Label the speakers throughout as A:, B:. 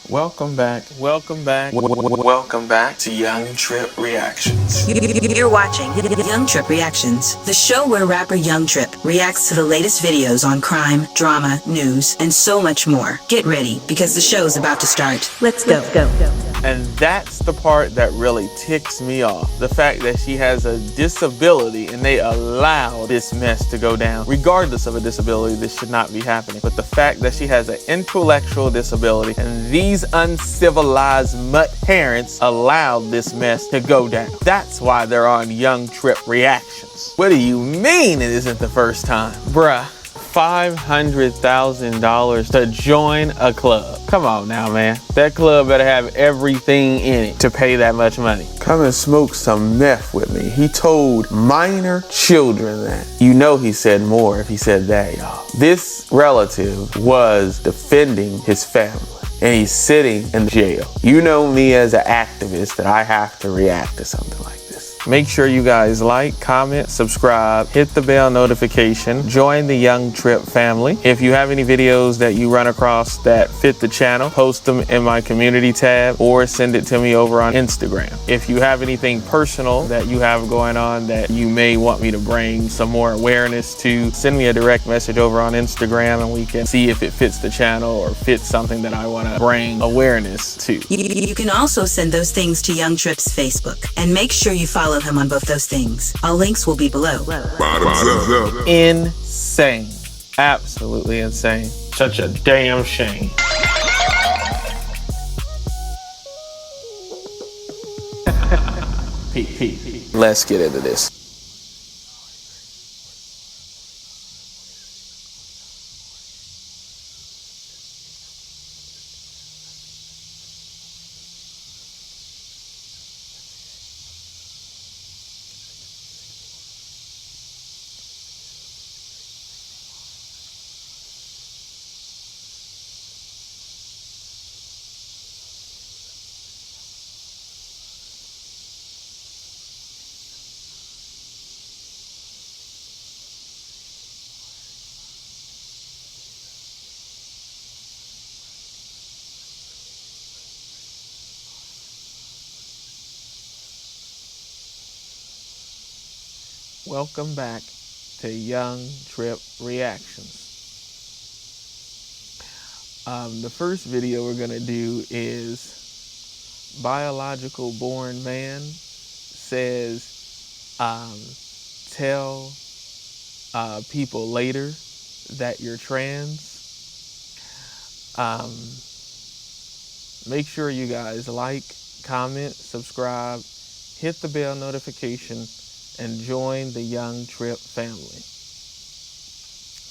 A: Welcome back to Young Tripp Reactions.
B: You're watching Young Tripp Reactions, the show where rapper Young Tripp reacts to the latest videos on crime, drama, news, and so much more. Get ready, because the show's about to start. Let's go.
A: And that's the part that really ticks me off. The fact that she has a disability and they allow this mess to go down. Regardless of a disability, this should not be happening. But the fact that she has an intellectual disability and these uncivilized mutt parents allowed this mess to go down. That's why they're on Young Tripp Reactions. What do you mean it isn't the first time? Bruh. $500,000 to join a club. Come on now, man. That club better have everything in it to pay that much money. Come and smoke some meth with me. He told minor children that. You know he said more if he said that, y'all. This relative was defending his family, and he's sitting in jail. You know me as an activist that I have to react to something like this. Make sure you guys like, comment, subscribe, hit the bell notification, join the Young Tripp family. If you have any videos that you run across that fit the channel, post them in my community tab or send it to me over on Instagram. If you have anything personal that you have going on that you may want me to bring some more awareness to, send me a direct message over on Instagram and we can see if it fits the channel or fits something that I want to bring awareness to.
B: You can also send those things to Young Tripp's Facebook, and make sure you follow him on both those things. All links will be below.
C: Bottoms up.
A: Insane. Absolutely insane. Such a damn shame. Let's get into this. Welcome back to Young Tripp Reactions. The first video we're gonna do is biological born man says, tell people later that you're trans. Make sure you guys like, comment, subscribe, hit the bell notification, and join the Young Tripp family.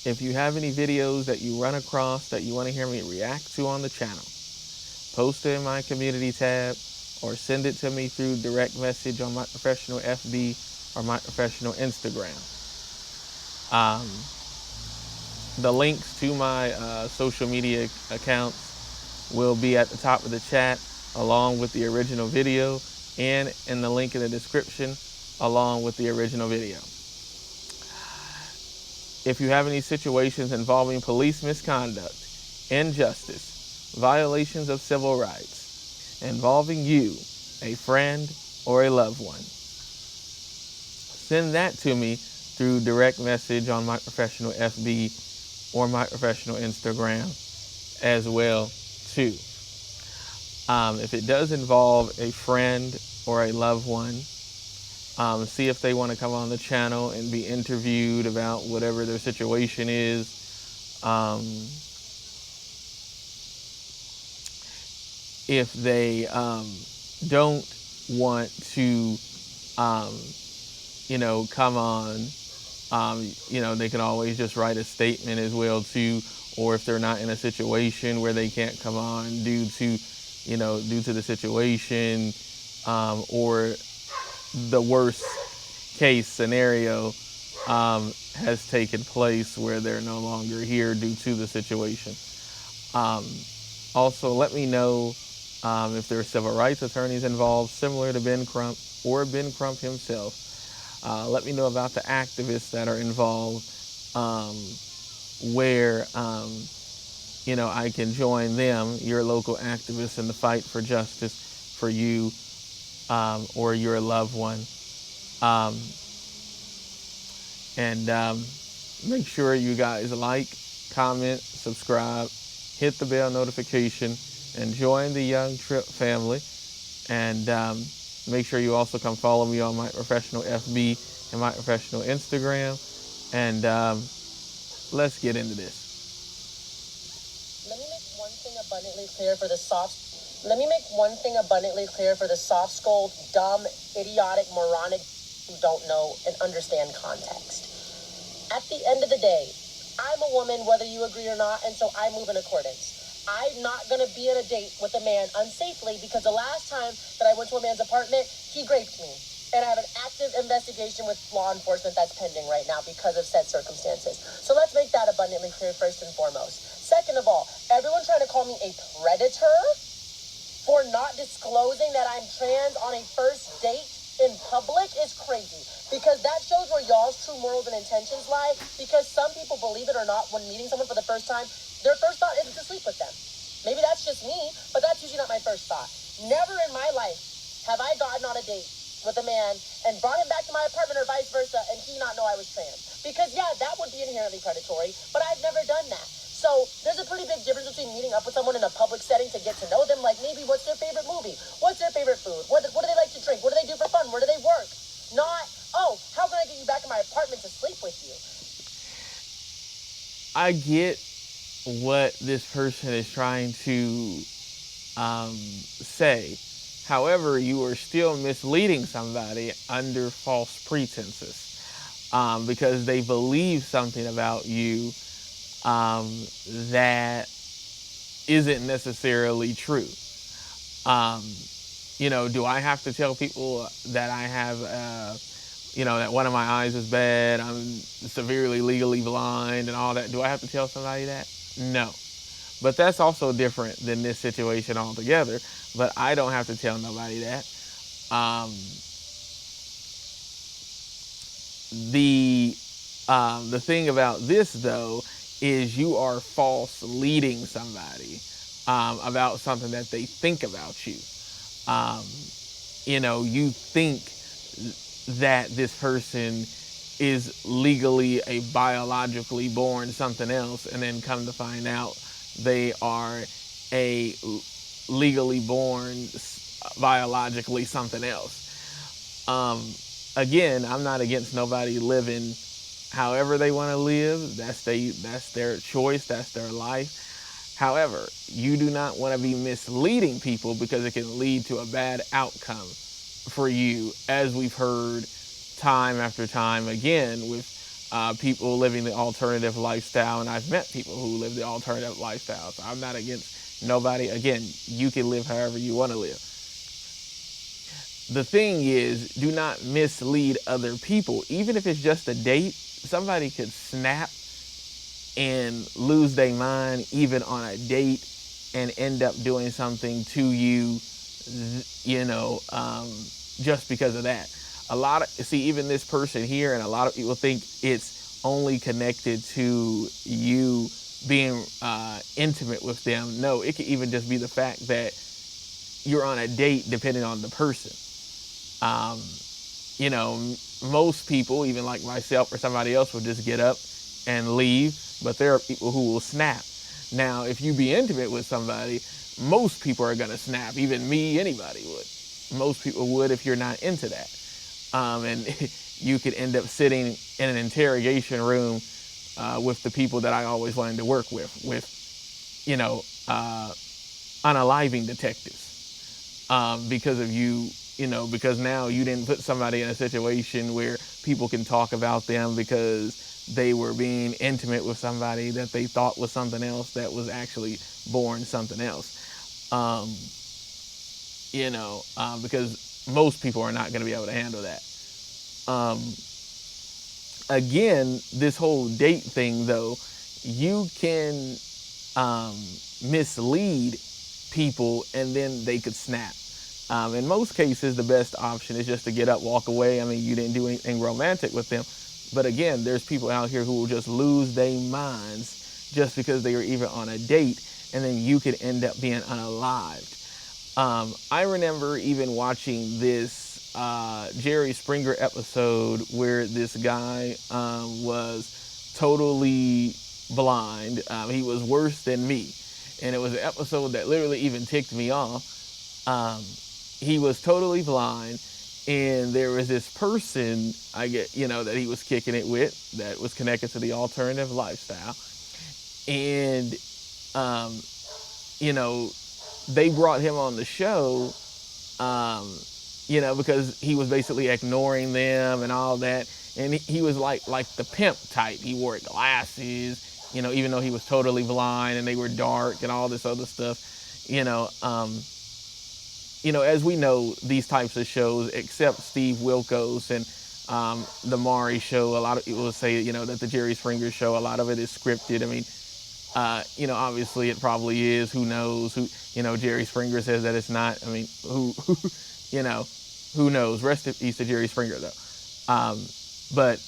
A: If you have any videos that you run across that you want to hear me react to on the channel, post it in my community tab or send it to me through direct message on my professional FB or my professional Instagram. The links to my social media accounts will be at the top of the chat along with the original video and in the link in the description along with the original video. If you have any situations involving police misconduct, injustice, violations of civil rights, involving you, a friend, or a loved one, send that to me through direct message on my professional FB or my professional Instagram as well, too. If it does involve a friend or a loved one, see if they want to come on the channel and be interviewed about whatever their situation is. If they don't want to, come on, they can always just write a statement as well too. Or if they're not in a situation where they can't come on due to the situation, or the worst case scenario has taken place where they're no longer here due to the situation. Also, let me know if there are civil rights attorneys involved, similar to Ben Crump or Ben Crump himself. Let me know about the activists that are involved where, I can join them, your local activists, in the fight for justice for you or your loved one. And make sure you guys like, comment, subscribe, hit the bell notification, and join the Young Tripp family. And make sure you also come follow me on my professional FB and my professional Instagram. And let's get into this.
C: Let me make one thing abundantly clear for the soft-skulled, dumb, idiotic, moronic who don't know and understand context. At the end of the day, I'm a woman, whether you agree or not, and so I move in accordance. I'm not going to be on a date with a man unsafely because the last time that I went to a man's apartment, he raped me. And I have an active investigation with law enforcement that's pending right now because of said circumstances. So let's make that abundantly clear first and foremost. Second of all, everyone trying to call me a predator for not disclosing that I'm trans on a first date in public is crazy. Because that shows where y'all's true morals and intentions lie. Because some people, believe it or not, when meeting someone for the first time, their first thought isn't to sleep with them. Maybe that's just me, but that's usually not my first thought. Never in my life have I gotten on a date with a man and brought him back to my apartment or vice versa and he not know I was trans. Because yeah, that would be inherently predatory, but I've never done that. So there's a pretty big difference between meeting up with someone in a public setting to get to know them, like maybe what's their favorite movie? What's their favorite food? What do they like to drink? What do they do for fun? Where do they work? Not, oh, how can I get you back in my apartment to sleep with you?
A: I get what this person is trying to say. However, you are still misleading somebody under false pretenses because they believe something about you that isn't necessarily true. Do I have to tell people that I have, that one of my eyes is bad, I'm severely legally blind and all that? Do I have to tell somebody that? No. But that's also different than this situation altogether. But I don't have to tell nobody that. The thing about this, though, is you are false leading somebody about something that they think about you. You think that this person is legally a biologically born something else, and then come to find out they are a legally born biologically something else. Again, I'm not against nobody living however they want to live. That's their choice. That's their life. However, you do not want to be misleading people because it can lead to a bad outcome for you, as we've heard time after time again with people living the alternative lifestyle. And I've met people who live the alternative lifestyle. So I'm not against nobody. Again, you can live however you want to live. The thing is, do not mislead other people. Even if it's just a date, somebody could snap and lose their mind even on a date and end up doing something to you, just because of that. Even this person here, and a lot of people think it's only connected to you being intimate with them. No, it could even just be the fact that you're on a date depending on the person. Most people, even like myself or somebody else, will just get up and leave, but there are people who will snap. Now, if you be intimate with somebody, most people are gonna snap. Even me, anybody would. Most people would if you're not into that. And you could end up sitting in an interrogation room with the people that I always wanted to work with unaliving detectives because of you. Because now you didn't put somebody in a situation where people can talk about them because they were being intimate with somebody that they thought was something else that was actually born something else. Because most people are not going to be able to handle that. Again, this whole date thing, though, you can mislead people and then they could snap. In most cases, the best option is just to get up, walk away. I mean, you didn't do anything romantic with them, But again, there's people out here who will just lose their minds just because they were even on a date, and then you could end up being unalived. I remember even watching this Jerry Springer episode where this guy was totally blind. He was worse than me. And it was an episode that literally even ticked me off. He was totally blind, and there was this person, that he was kicking it with that was connected to the alternative lifestyle. And, they brought him on the show, because he was basically ignoring them and all that. And he was like the pimp type. He wore glasses, even though he was totally blind, and they were dark and all this other stuff, as we know, these types of shows, except Steve Wilkos and the Maury show, a lot of people will say, that the Jerry Springer show, a lot of it is scripted. I mean, obviously it probably is. Who knows? Jerry Springer says that it's not. I mean, who knows? Rest in peace to Jerry Springer, though. But,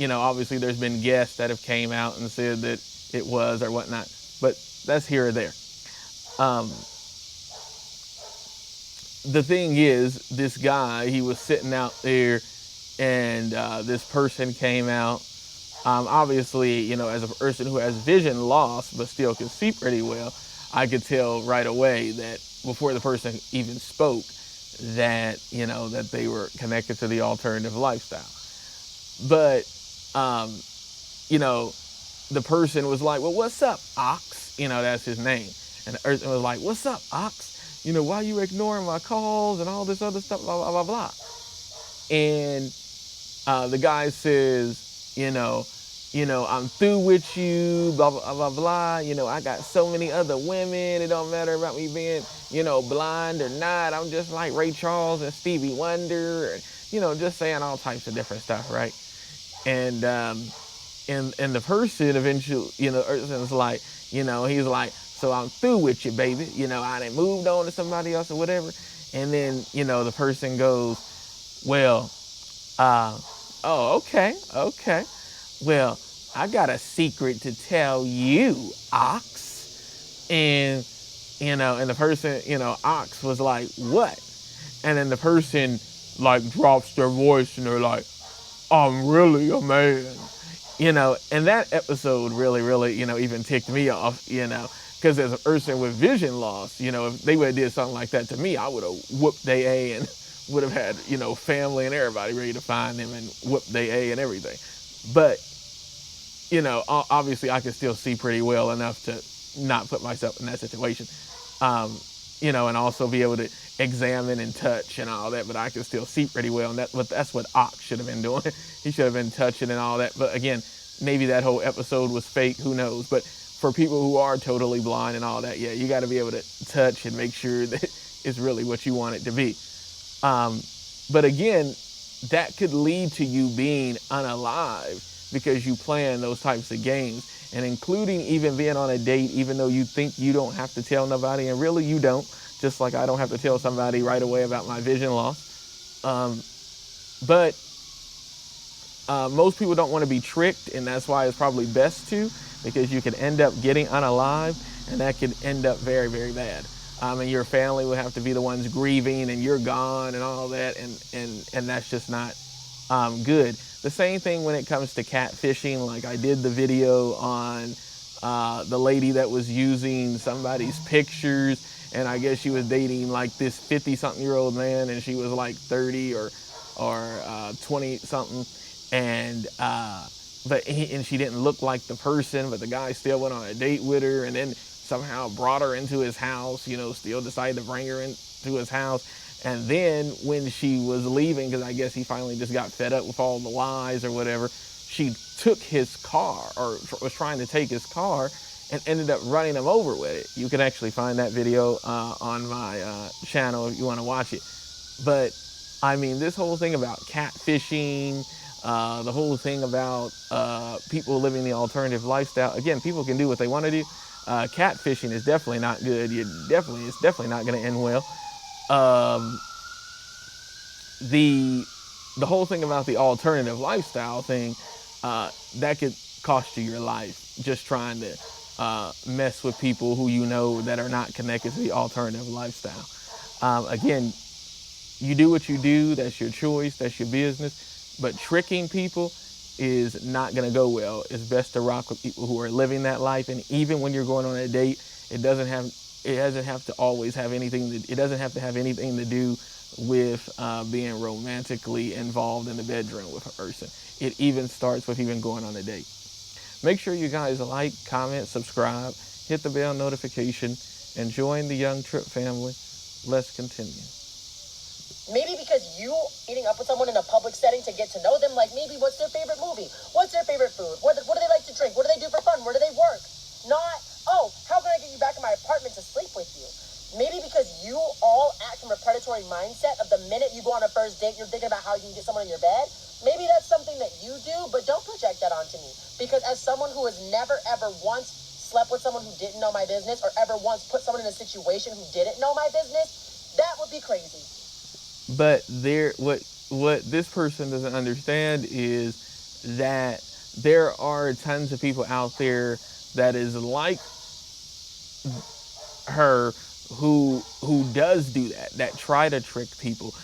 A: obviously there's been guests that have came out and said that it was or whatnot. But that's here or there. The thing is, this guy, he was sitting out there, and this person came out. Obviously, as a person who has vision loss but still can see pretty well, I could tell right away that before the person even spoke that, that they were connected to the alternative lifestyle. But, the person was like, well, what's up, Ox? That's his name. And the person was like, what's up, Ox? Why you ignoring my calls and all this other stuff, blah, blah, blah, blah. And the guy says, I'm through with you, blah, blah, blah, blah. I got so many other women. It don't matter about me being, blind or not. I'm just like Ray Charles and Stevie Wonder, and, just saying all types of different stuff, right? And the person eventually, was like, he's like, so I'm through with you, baby. I done moved on to somebody else or whatever. And then, the person goes, well, okay. Well, I got a secret to tell you, Ox. And, and the person, Ox was like, what? And then the person, drops their voice and they're like, I'm really a man. And that episode really, really, even ticked me off, because as a person with vision loss, if they would have did something like that to me, I would have whooped their A and would have had, family and everybody ready to find them and whoop their A and everything. But, obviously I can still see pretty well enough to not put myself in that situation, and also be able to examine and touch and all that, but I can still see pretty well. And that's what Ox should have been doing. He should have been touching and all that. But again, maybe that whole episode was fake, who knows? But for people who are totally blind and all that, yeah, you got to be able to touch and make sure that it's really what you want it to be. But again, that could lead to you being unalived because you playing those types of games, and including even being on a date, even though you think you don't have to tell nobody, and really you don't, just like I don't have to tell somebody right away about my vision loss. But most people don't want to be tricked, and that's why it's probably best to, because you can end up getting unalived, and that could end up very, very bad. And your family will have to be the ones grieving, and you're gone and all that, and that's just not good. The same thing when it comes to catfishing. Like I did the video on the lady that was using somebody's pictures, and I guess she was dating like this 50-something-year-old man, and she was like 30 or 20-something, and she didn't look like the person, but the guy still went on a date with her, and then somehow brought her into his house, still decided to bring her into his house. And then when she was leaving, because I guess he finally just got fed up with all the lies or whatever, she took his car, or was trying to take his car, and ended up running him over with it. You can actually find that video on my channel if you want to watch it. But I mean, this whole thing about catfishing, the whole thing about people living the alternative lifestyle, again, people can do what they want to do. Catfishing is definitely not good. It's definitely not going to end well. The the whole thing about the alternative lifestyle thing, that could cost you your life just trying to mess with people who you know that are not connected to the alternative lifestyle. Again, you do what you do, that's your choice, that's your business, but tricking people is not gonna go well. It's best to rock with people who are living that life, and even when you're going on a date, it doesn't have to always have anything it doesn't have to have anything to do with being romantically involved in the bedroom with a person. It even starts with even going on a date. Make sure you guys like, comment, subscribe, hit the bell notification, and join the Young Tripp family. Let's continue.
C: Maybe because you meeting up with someone in a public setting to get to know them, like maybe what's their favorite movie? What's their favorite food? What do they like to drink? What do they do for fun? Where do they work? Not, oh, how can I get you back in my apartment to sleep with you? Maybe because you all act from a predatory mindset of the minute you go on a first date, you're thinking about how you can get someone in your bed. Maybe that's something that you do, but don't project that onto me. Because as someone who has never, ever once slept with someone who didn't know my business or ever once put someone in a situation who didn't know my business, that would be crazy.
A: But what this person doesn't understand is that there are tons of people out there that is like her who does do that try to trick people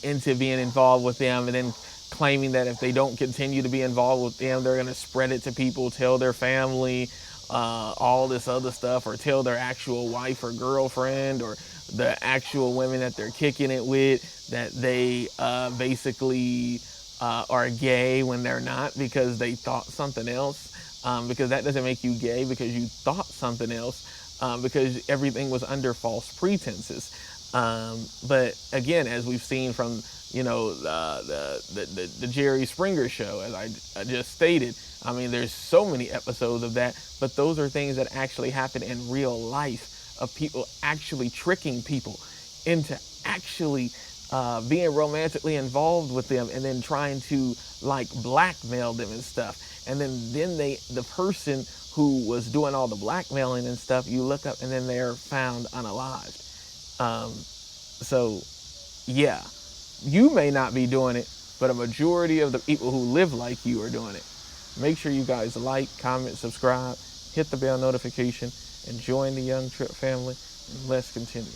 A: into being involved with them, and then claiming that if they don't continue to be involved with them, they're going to spread it to people, tell their family, all this other stuff, or tell their actual wife or girlfriend or the actual women that they're kicking it with that they basically are gay when they're not, because they thought something else. Because that doesn't make you gay because you thought something else, because everything was under false pretenses. But again, as we've seen from the Jerry Springer show, as I just stated, I mean, there's so many episodes of that, but those are things that actually happen in real life, of people actually tricking people into actually being romantically involved with them, and then trying to like blackmail them and stuff. And then the person who was doing all the blackmailing and stuff, you look up and then they're found unalived. So yeah, you may not be doing it, but a majority of the people who live like you are doing it. Make sure you guys like, comment, subscribe, hit the bell notification, and join the Young Tripp family. And let's continue.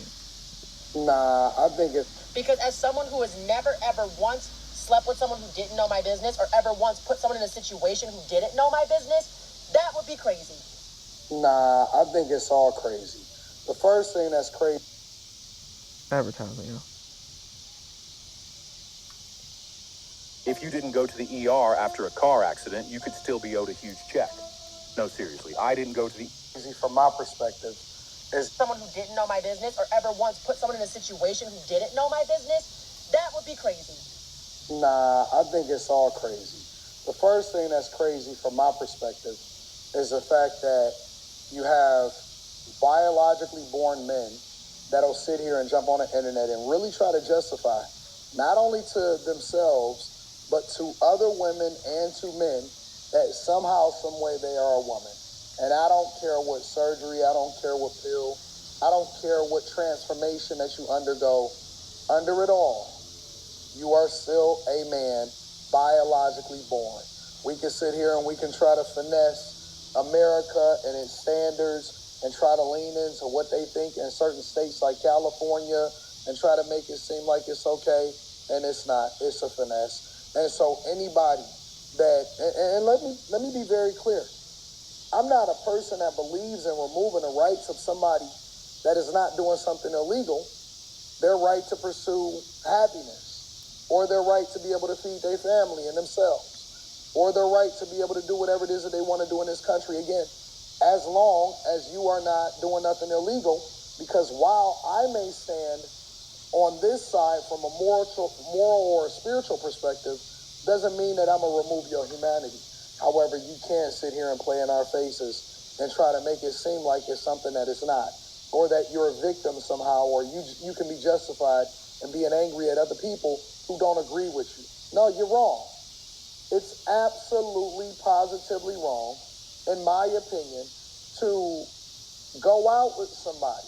D: Nah, I think it's...
C: Because as someone who has never, ever once slept with someone who didn't know my business or ever once put someone in a situation who didn't know my business, that would be crazy.
D: Nah, I think it's all crazy. The first thing that's crazy...
A: Advertising, yeah.
E: If you didn't go to the ER after a car accident, you could still be owed a huge check. No, seriously, I didn't go to the...
D: From my perspective, is
C: someone who didn't know my business or ever once put someone in a situation who didn't know my business, that would be crazy.
D: Nah, I think it's all crazy. The first thing that's crazy from my perspective is the fact that you have biologically born men that'll sit here and jump on the internet and really try to justify, not only to themselves, but to other women and to men, that somehow, some way they are a woman. And I don't care what surgery, I don't care what pill, I don't care what transformation that you undergo. Under it all, you are still a man, biologically born. We can sit here and we can try to finesse America and its standards and try to lean into what they think in certain states like California and try to make it seem like it's okay, and it's not. It's a finesse. And so anybody that, and let me be very clear, I'm not a person that believes in removing the rights of somebody that is not doing something illegal, their right to pursue happiness, or their right to be able to feed their family and themselves, or their right to be able to do whatever it is that they want to do in this country. Again, as long as you are not doing nothing illegal, because while I may stand on this side from a moral or spiritual perspective, doesn't mean that I'm going to remove your humanity. However, you can't sit here and play in our faces and try to make it seem like it's something that it's not, or that you're a victim somehow, or you can be justified in being angry at other people who don't agree with you. No, you're wrong. It's absolutely, positively wrong, in my opinion, to go out with somebody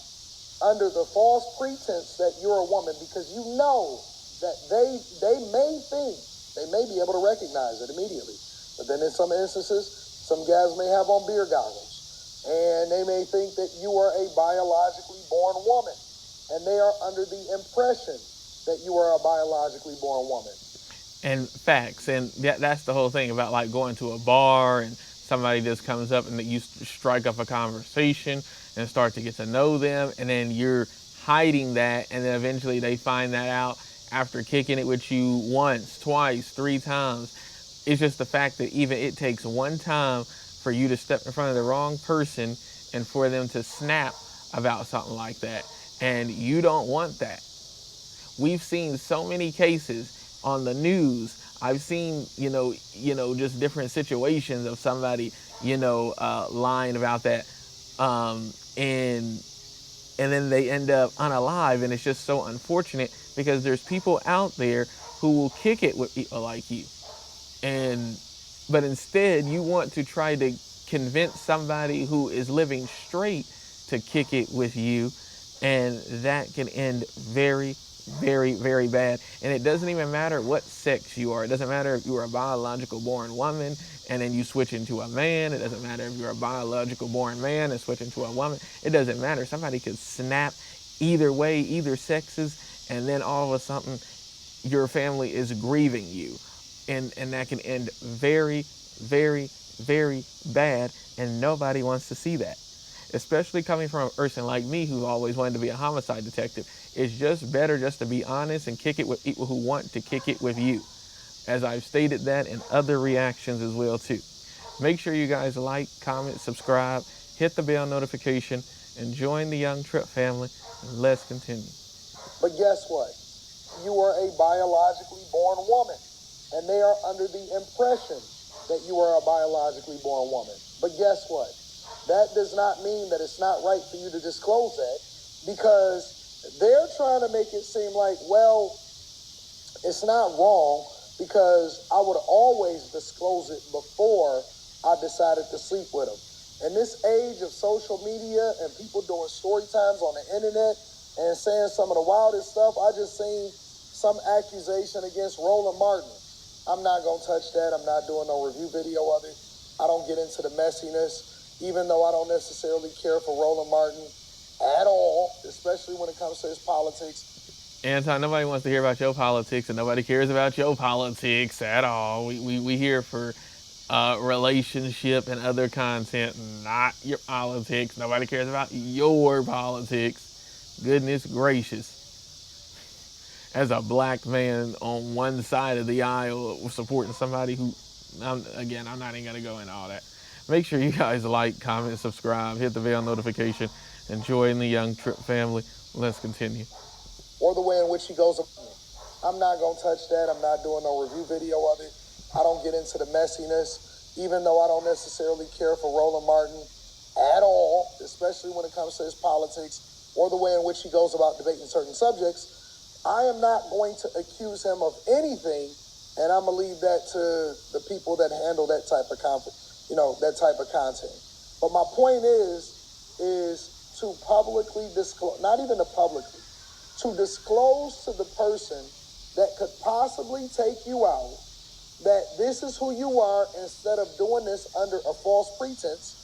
D: under the false pretense that you're a woman, because you know that they may be able to recognize it immediately. But then in some instances, some guys may have on beer goggles, and they may think that you are a biologically born woman, and they are under the impression that you are a biologically born woman.
A: And facts, and that's the whole thing about like going to a bar and somebody just comes up and you strike up a conversation and start to get to know them, and then you're hiding that, and then eventually they find that out after kicking it with you once, twice, 3 times. It's just the fact that even it takes one time for you to step in front of the wrong person and for them to snap about something like that. And you don't want that. We've seen so many cases on the news. I've seen, just different situations of somebody, lying about that. And then they end up unalive. And it's just so unfortunate because there's people out there who will kick it with people like you. But instead, you want to try to convince somebody who is living straight to kick it with you, and that can end very, very, very bad. And it doesn't even matter what sex you are. It doesn't matter if you are a biological born woman and then you switch into a man. It doesn't matter if you're a biological born man and switch into a woman. It doesn't matter. Somebody could snap either way, either sexes, and then all of a sudden your family is grieving you. And that can end very, very, very bad, and nobody wants to see that. Especially coming from a person like me who always wanted to be a homicide detective. It's just better just to be honest and kick it with people who want to kick it with you. As I've stated that in other reactions as well too. Make sure you guys like, comment, subscribe, hit the bell notification, and join the Young Tripp family, and let's continue.
D: But guess what? You are a biologically born woman, and they are under the impression that you are a biologically born woman. But guess what? That does not mean that it's not right for you to disclose that, because they're trying to make it seem like, well, it's not wrong because I would always disclose it before I decided to sleep with them. In this age of social media and people doing story times on the internet and saying some of the wildest stuff, I just seen some accusation against Roland Martin. I'm not going to touch that. I'm not doing no review video of it. I don't get into the messiness, even though I don't necessarily care for Roland Martin at all, especially when it comes to his politics.
A: Anton, nobody wants to hear about your politics, and nobody cares about your politics at all. We here for relationship and other content, not your politics. Nobody cares about your politics. Goodness gracious. As a black man on one side of the aisle supporting somebody who, I'm not even going to go into all that. Make sure you guys like, comment, subscribe, hit the bell notification, and join the Young Tripp family. Let's continue.
D: Or the way in which he goes, I'm not going to touch that. I'm not doing no review video of it. I don't get into the messiness, even though I don't necessarily care for Roland Martin at all, especially when it comes to his politics, or the way in which he goes about debating certain subjects. I am not going to accuse him of anything, and I'm going to leave that to the people that handle that type of that type of content. But my point is to publicly disclose, not even to publicly, to disclose to the person that could possibly take you out that this is who you are instead of doing this under a false pretense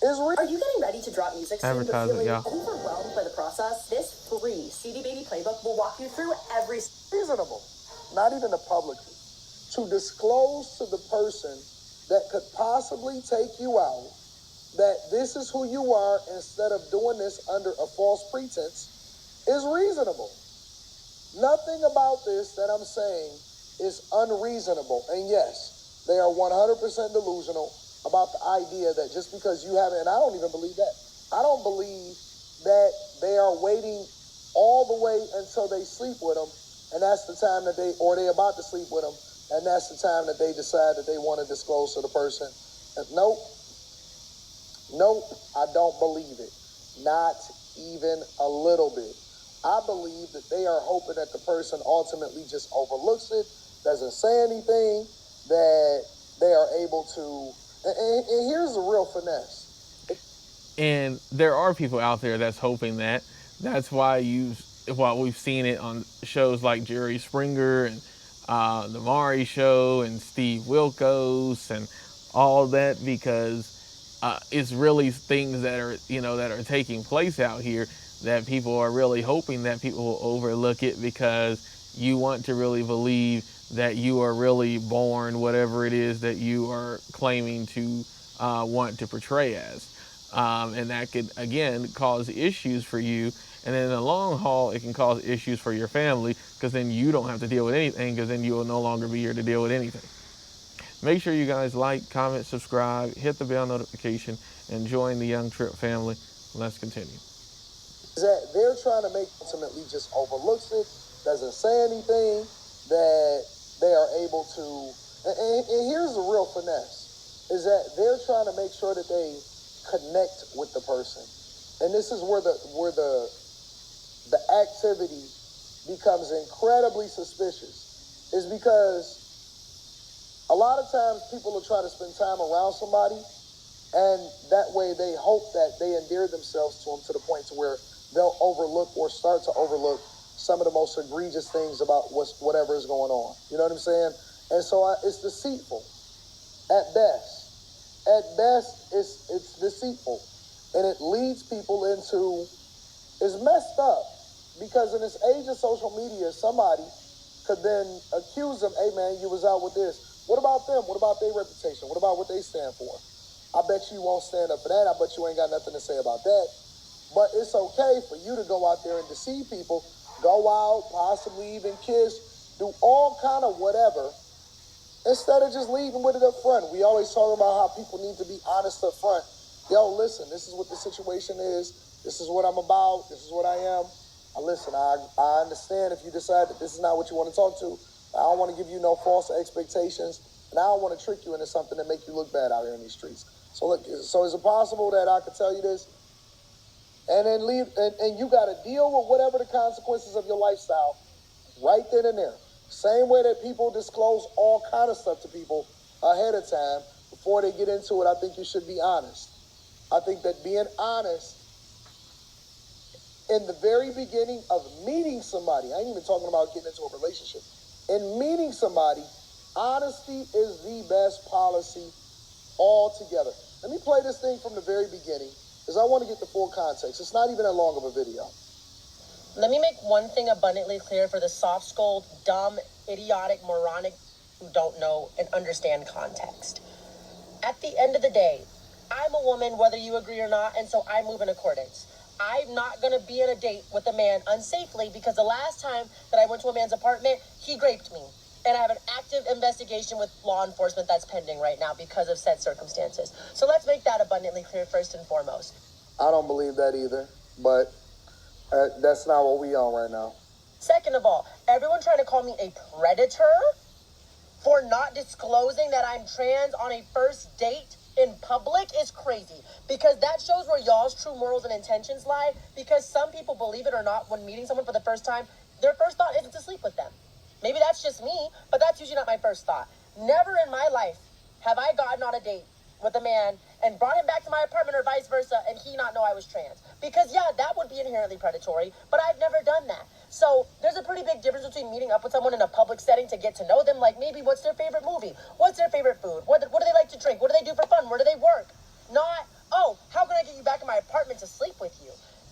D: is real.
F: Are you getting ready to drop music soon but feeling
A: yeah.
F: overwhelmed by the process? This free CD Baby Playbook will walk you through every
D: reasonable, not even to publicly, to disclose to the person that could possibly take you out that this is who you are instead of doing this under a false pretense is reasonable. Nothing about this that I'm saying is unreasonable. And yes, they are 100% delusional about the idea that just because you haven't, and I don't even believe that. I don't believe that they are waiting all the way until they sleep with them, and that's the time that they about to sleep with them, and that's the time that they decide that they want to disclose to the person. Nope, I don't believe it. Not even a little bit. I believe that they are hoping that the person ultimately just overlooks it, doesn't say anything, that they are able to. And here's the real finesse.
A: And there are people out there that's hoping that. That's why you while we've seen it on shows like Jerry Springer and The Maury Show and Steve Wilkos and all that, because it's really things that are, that are taking place out here that people are really hoping that people will overlook it, because you want to really believe that you are really born whatever it is that you are claiming to want to portray as. And that could, again, cause issues for you. And then in the long haul, it can cause issues for your family, because then you don't have to deal with anything, because then you will no longer be here to deal with anything. Make sure you guys like, comment, subscribe, hit the bell notification, and join the Young Tripp family. Let's continue.
D: That they're trying to make ultimately just overlooks it, doesn't say anything, that they are able to, and here's the real finesse, is that they're trying to make sure that they connect with the person. And this is where the activity becomes incredibly suspicious, is because a lot of times people will try to spend time around somebody, and that way they hope that they endear themselves to them to the point to where they'll overlook or start to overlook some of the most egregious things about whatever is going on. You know what I'm saying? And so it's deceitful at best. At best, it's deceitful. And it leads people into, it's messed up, because in this age of social media, somebody could then accuse them, hey man, you was out with this. What about them? What about their reputation? What about what they stand for? I bet you won't stand up for that. I bet you ain't got nothing to say about that. But it's okay for you to go out there and deceive people, go out, possibly even kiss, do all kind of whatever, instead of just leading with it up front. We always talk about how people need to be honest up front. Yo, listen, this is what the situation is. This is what I'm about. This is what I am. Listen, I understand if you decide that this is not what you want to talk to. I don't want to give you no false expectations, and I don't want to trick you into something that make you look bad out here in these streets. So look, so is it possible that I could tell you this, and then leave, and you got to deal with whatever the consequences of your lifestyle right then and there? Same way that people disclose all kind of stuff to people ahead of time before they get into it. I think you should be honest. I think that being honest in the very beginning of meeting somebody, I ain't even talking about getting into a relationship. In meeting somebody, honesty is the best policy altogether. Let me play this thing from the very beginning, because I want to get the full context. It's not even that long of a video.
C: Let me make one thing abundantly clear for the soft-skulled, dumb, idiotic, moronic who don't know and understand context. At the end of the day, I'm a woman, whether you agree or not, and so I move in accordance. I'm not going to be in a date with a man unsafely, because the last time that I went to a man's apartment, he raped me. And I have an active investigation with law enforcement that's pending right now because of said circumstances. So let's make that abundantly clear first and foremost.
D: I don't believe that either, but that's not what we on right now.
C: Second of all, everyone trying to call me a predator for not disclosing that I'm trans on a first date in public is crazy, because that shows where y'all's true morals and intentions lie. Because some people, believe it or not, when meeting someone for the first time, their first thought isn't to sleep with them. Maybe that's just me, but that's usually not my first thought. Never in my life have I gotten on a date with a man and brought him back to my apartment or vice versa and he not know I was trans. Because yeah, that would be inherently predatory, but I've never done that. So there's a pretty big difference between meeting up with someone in a public setting to get to know them, like maybe what's their favorite movie? What's their favorite food? What do they like to drink? What do they do for fun? Where do they work? Not, oh, how can I get you back in my apartment to sleep with you?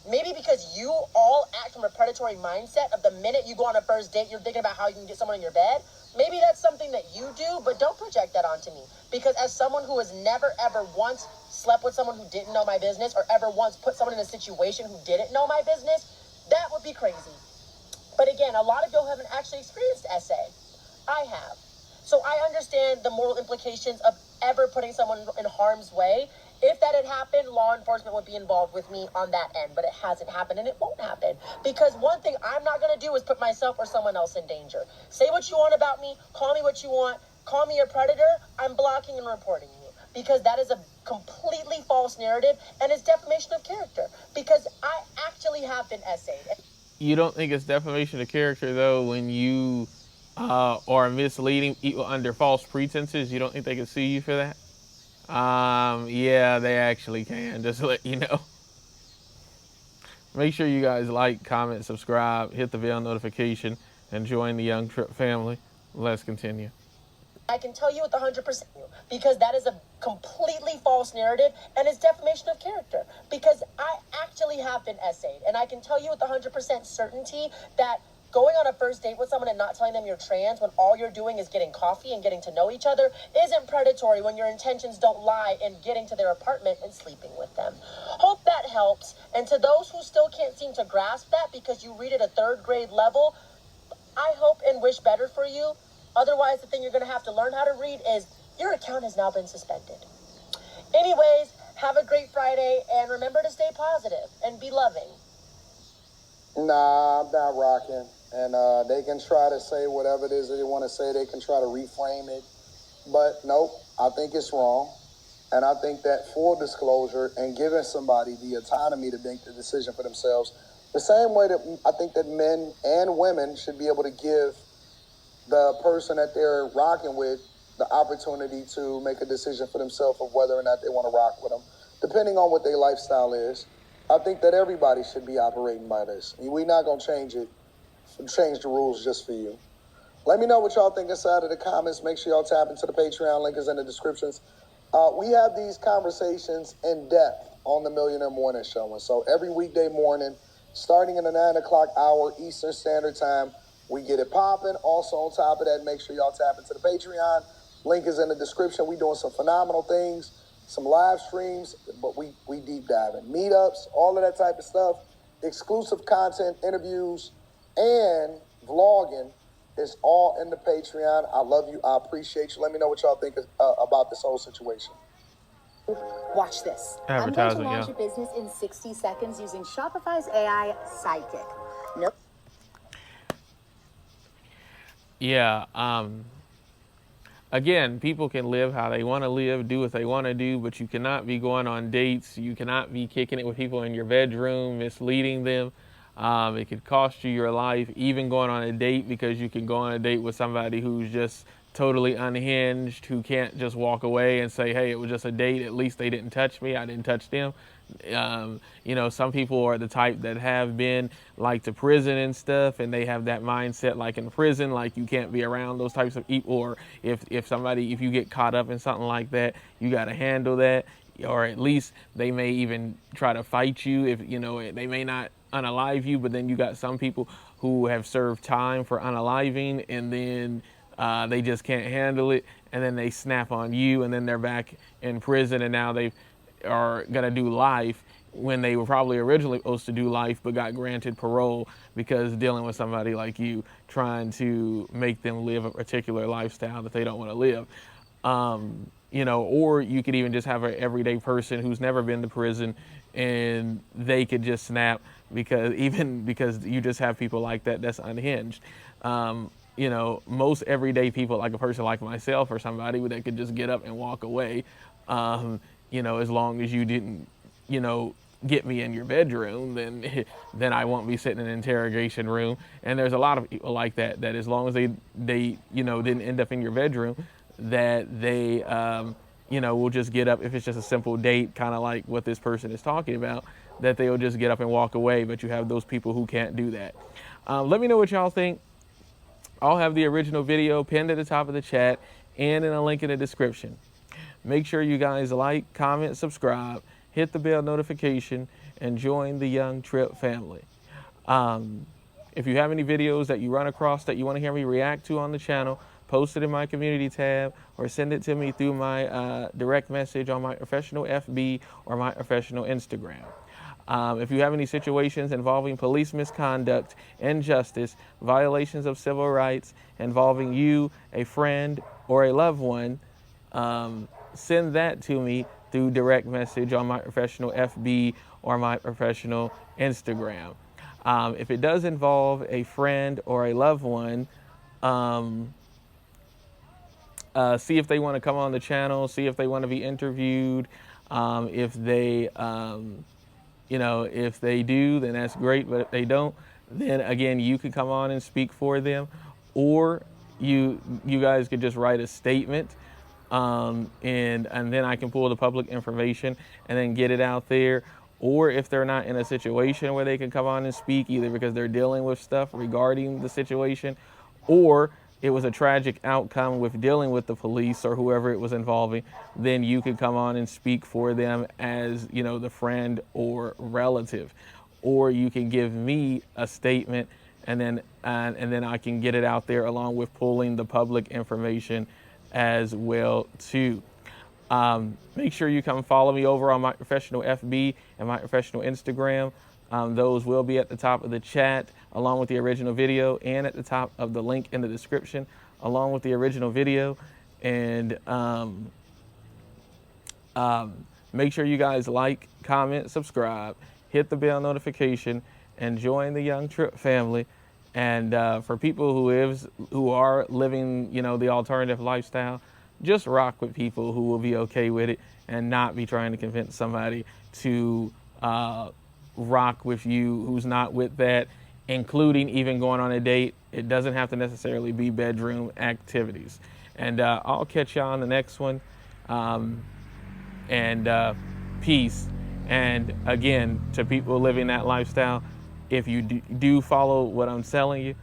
C: Maybe because you all act from a predatory mindset of the minute you go on a first date, you're thinking about how you can get someone in your bed. Maybe that's something that you do, but don't project that onto me. Because as someone who has never, ever once slept with someone who didn't know my business, or ever once put someone in a situation who didn't know my business, that would be crazy. But again, a lot of y'all haven't actually experienced SA. I have. So I understand the moral implications of ever putting someone in harm's way. If that had happened, law enforcement would be involved with me on that end, but it hasn't happened and it won't happen. Because one thing I'm not going to do is put myself or someone else in danger. Say what you want about me, call me what you want, call me a predator, I'm blocking and reporting you. Because that is a completely false narrative and it's defamation of character. Because I actually have been essayed.
A: You don't think it's defamation of character, though, when you are misleading people under false pretenses? You don't think they can sue you for that? Yeah, they actually can, just to let you know. Make sure you guys like, comment, subscribe, hit the bell notification, and join the Young Tripp family. Let's continue.
C: I can tell you with 100% because that is a completely false narrative and it's defamation of character. Because I actually have been essayed, and I can tell you with 100% certainty that going on a first date with someone and not telling them you're trans when all you're doing is getting coffee and getting to know each other isn't predatory when your intentions don't lie in getting to their apartment and sleeping with them. Hope that helps. And to those who still can't seem to grasp that because you read at a third grade level, I hope and wish better for you. Otherwise, the thing you're going to have to learn how to read is your account has now been suspended. Anyways, have a great Friday and remember to stay positive and be loving.
D: Nah, I'm not rocking. And they can try to say whatever it is that they want to say. They can try to reframe it. But nope, I think it's wrong. And I think that full disclosure and giving somebody the autonomy to make the decision for themselves, the same way that I think that men and women should be able to give the person that they're rocking with the opportunity to make a decision for themselves of whether or not they want to rock with them, depending on what their lifestyle is. I think that everybody should be operating by this. We're not going to change the rules just for you. Let me know what y'all think inside of the comments. Make sure y'all tap into the Patreon. Link is in the descriptions. We have these conversations in depth on the Millionaire Morning Show. And so every weekday morning, starting in the 9 o'clock hour Eastern Standard Time, we get it popping. Also on top of that, make sure y'all tap into the Patreon. Link is in the description. We're doing some phenomenal things, some live streams, but we deep diving. Meetups, all of that type of stuff. Exclusive content, interviews, and vlogging is all in the Patreon. I love you. I appreciate you. Let me know what y'all think about this whole situation.
F: Watch this. I'm going to launch a business in 60 seconds using Shopify's AI Sidekick. Nope.
A: Yeah, again, people can live how they want to live, do what they want to do, but you cannot be going on dates. You cannot be kicking it with people in your bedroom, misleading them. It could cost you your life, even going on a date, because you can go on a date with somebody who's just totally unhinged, who can't just walk away and say, hey, it was just a date. At least they didn't touch me. I didn't touch them. You know, some people are the type that have been like to prison and stuff, and they have that mindset like in prison, like you can't be around those types of people, or if you get caught up in something like that, you got to handle that, or at least they may even try to fight you. If you know, they may not unalive you, but then you got some people who have served time for unaliving, and then they just can't handle it, and then they snap on you, and then they're back in prison, and now they are going to do life when they were probably originally supposed to do life but got granted parole because dealing with somebody like you trying to make them live a particular lifestyle that they don't want to live. You know, or you could even just have an everyday person who's never been to prison, and they could just snap because you just have people like that that's unhinged. You know, most everyday people, like a person like myself or somebody that could just get up and walk away, you know, as long as you didn't, you know, get me in your bedroom, then I won't be sitting in an interrogation room. And there's a lot of people like that as long as they you know, didn't end up in your bedroom, that they you know, will just get up if it's just a simple date, kind of like what this person is talking about, that they'll just get up and walk away. But you have those people who can't do that. Let me know what y'all think. I'll have the original video pinned at the top of the chat and in a link in the description. Make sure you guys like, comment, subscribe, hit the bell notification, and join the Young Tripp family. If you have any videos that you run across that you want to hear me react to on the channel, post it in my community tab or send it to me through my direct message on my professional FB or my professional Instagram. If you have any situations involving police misconduct, injustice, violations of civil rights, involving you, a friend, or a loved one, send that to me through direct message on my professional FB or my professional Instagram. If it does involve a friend or a loved one, see if they want to come on the channel, see if they want to be interviewed. If they, you know, if they do, then that's great. But if they don't, then again, you can come on and speak for them, or you guys could just write a statement, and then I can pull the public information and then get it out there. or if they're not in a situation where they can come on and speak, either because they're dealing with stuff regarding the situation, or it was a tragic outcome with dealing with the police or whoever it was involving, then you could come on and speak for them as, you know, the friend or relative. Or you can give me a statement, and then I can get it out there along with pulling the public information as well too. Make sure you come follow me over on My Professional FB and My Professional Instagram. Those will be at the top of the chat along with the original video, and at the top of the link in the description along with the original video. And make sure you guys like, comment, subscribe, hit the bell notification, and join the Young Tripp family. And for people who are living, you know, the alternative lifestyle, just rock with people who will be okay with it and not be trying to convince somebody to rock with you who's not with that, including even going on a date. It doesn't have to necessarily be bedroom activities. And I'll catch y'all on the next one. Peace. And again, to people living that lifestyle, if you do follow what I'm telling you,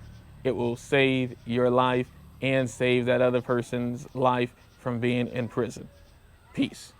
A: it will save your life and save that other person's life from being in prison. Peace.